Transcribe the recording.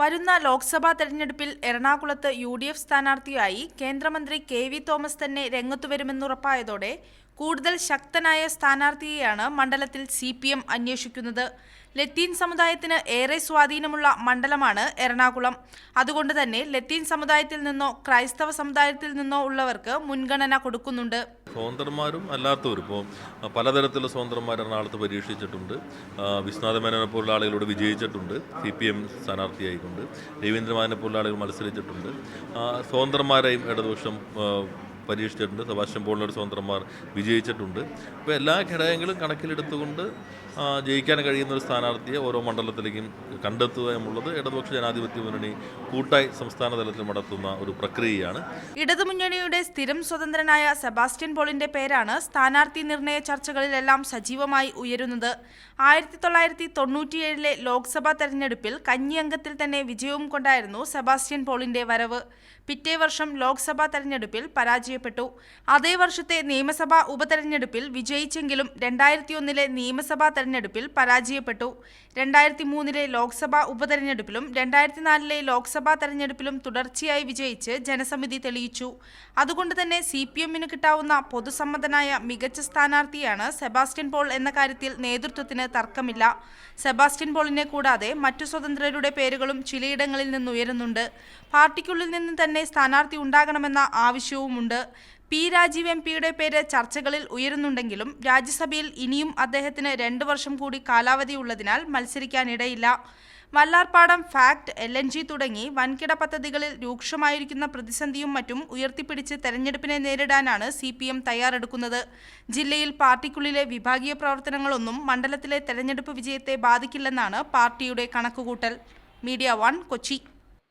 വരുന്ന ലോക്സഭാ തെരഞ്ഞെടുപ്പിൽ എറണാകുളത്ത് UDF സ്ഥാനാർത്ഥിയായി കേന്ദ്രമന്ത്രി KV തോമസ് തന്നെ രംഗത്തുവരുമെന്നുറപ്പായതോടെ കൂടുതൽ ശക്തനായ സ്ഥാനാർത്ഥിയെയാണ് മണ്ഡലത്തിൽ CPM അന്വേഷിക്കുന്നത്. ലത്തീൻ സമുദായത്തിന് ഏറെ സ്വാധീനമുള്ള മണ്ഡലമാണ് എറണാകുളം. അതുകൊണ്ട് തന്നെ ലത്തീൻ സമുദായത്തിൽ നിന്നോ ക്രൈസ്തവ സമുദായത്തിൽ നിന്നോ ഉള്ളവർക്ക് മുൻഗണന കൊടുക്കുന്നുണ്ട്. സ്വതന്ത്രന്മാരും അല്ലാത്തവരും ഇപ്പോൾ പലതരത്തിലുള്ള സ്വതന്ത്രന്മാർ എറണാകുളത്ത് പരീക്ഷിച്ചിട്ടുണ്ട്. വിശ്വനാഥ മേനോനെ പോലുള്ള ആളുകളോട് വിജയിച്ചിട്ടുണ്ട്. CPM സ്ഥാനാർത്ഥിയായിക്കൊണ്ട് രവീന്ദ്രനാഥിനെ പോലുള്ള ആളുകൾ മത്സരിച്ചിട്ടുണ്ട്. സ്വതന്ത്രന്മാരെയും ഇടതുപക്ഷം പരീക്ഷിച്ചിട്ടുണ്ട്. സെബാസ്റ്റ്യൻ പോളിനോട് സ്വതന്ത്രന്മാർ വിജയിച്ചിട്ടുണ്ട്. അപ്പോൾ എല്ലാ ഘടകങ്ങളും കണക്കിലെടുത്തുകൊണ്ട് ജയിക്കാൻ കഴിയുന്ന ഒരു സ്ഥാനാർത്ഥിയെ ഓരോ മണ്ഡലത്തിലേക്കും കണ്ടെത്തുക എന്നുള്ളത് ഇടതുപക്ഷ ജനാധിപത്യ മുന്നണി കൂട്ടായി സംസ്ഥാന തലത്തിൽ നടത്തുന്ന ഒരു പ്രക്രിയയാണ്. ഇടതുമുന്നണിയുടെ സ്ഥിരം സ്വതന്ത്രനായ സെബാസ്റ്റ്യൻ പോളിന്റെ പേരാണ് സ്ഥാനാർത്ഥി നിർണയ ചർച്ചകളിലെല്ലാം സജീവമായി ഉയരുന്നത്. 1997 ലോക്സഭാ തെരഞ്ഞെടുപ്പിൽ കന്നി അംഗത്തിൽ തന്നെ വിജയവും കൊണ്ടായിരുന്നു സെബാസ്റ്റ്യൻ പോളിന്റെ വരവ്. പിറ്റേ വർഷം ലോക്സഭാ തെരഞ്ഞെടുപ്പിൽ പരാജയപ്പെട്ടു. അതേ വർഷത്തെ നിയമസഭാ ഉപതെരഞ്ഞെടുപ്പിൽ വിജയിച്ചെങ്കിലും 2001 നിയമസഭാ തെരഞ്ഞെടുപ്പിൽ പരാജയപ്പെട്ടു. 2003 ലോക്സഭാ ഉപതെരഞ്ഞെടുപ്പിലും 2004 ലോക്സഭാ തെരഞ്ഞെടുപ്പിലും തുടർച്ചയായി വിജയിച്ച് ജനസമിതി തെളിയിച്ചു. അതുകൊണ്ട് തന്നെ CPMന് കിട്ടാവുന്ന പൊതുസമ്മതനായ മികച്ച സ്ഥാനാർത്ഥിയാണ് സെബാസ്റ്റ്യൻ പോൾ എന്ന കാര്യത്തിൽ നേതൃത്വത്തിന് തർക്കമില്ല. സെബാസ്റ്റ്യൻ പോളിനെ കൂടാതെ മറ്റു സ്വതന്ത്രരുടെ പേരുകളും ചിലയിടങ്ങളിൽ നിന്നുയരുന്നുണ്ട്. പാർട്ടിക്കുള്ളിൽ നിന്ന് തന്നെ സ്ഥാനാർത്ഥി ഉണ്ടാകണമെന്ന ആവശ്യവുമുണ്ട്. P. രാജീവ് MP പേര് ചർച്ചകളിൽ ഉയരുന്നുണ്ടെങ്കിലും രാജ്യസഭയിൽ ഇനിയും അദ്ദേഹത്തിന് 2 വർഷം കൂടി കാലാവധി ഉള്ളതിനാൽ മത്സരിക്കാനിടയില്ല. വല്ലാർപാടം, ഫാക്ട്, LNG തുടങ്ങി വൻകിട പദ്ധതികളിൽ രൂക്ഷമായിരിക്കുന്ന പ്രതിസന്ധിയും മറ്റും ഉയർത്തിപ്പിടിച്ച് തെരഞ്ഞെടുപ്പിനെ നേരിടാനാണ് CPM തയ്യാറെടുക്കുന്നത്. ജില്ലയിൽ പാർട്ടിക്കുള്ളിലെ വിഭാഗീയ പ്രവർത്തനങ്ങളൊന്നും മണ്ഡലത്തിലെ തെരഞ്ഞെടുപ്പ് വിജയത്തെ ബാധിക്കില്ലെന്നാണ് പാർട്ടിയുടെ കണക്കുകൂട്ടൽ. മീഡിയ 1 കൊച്ചി.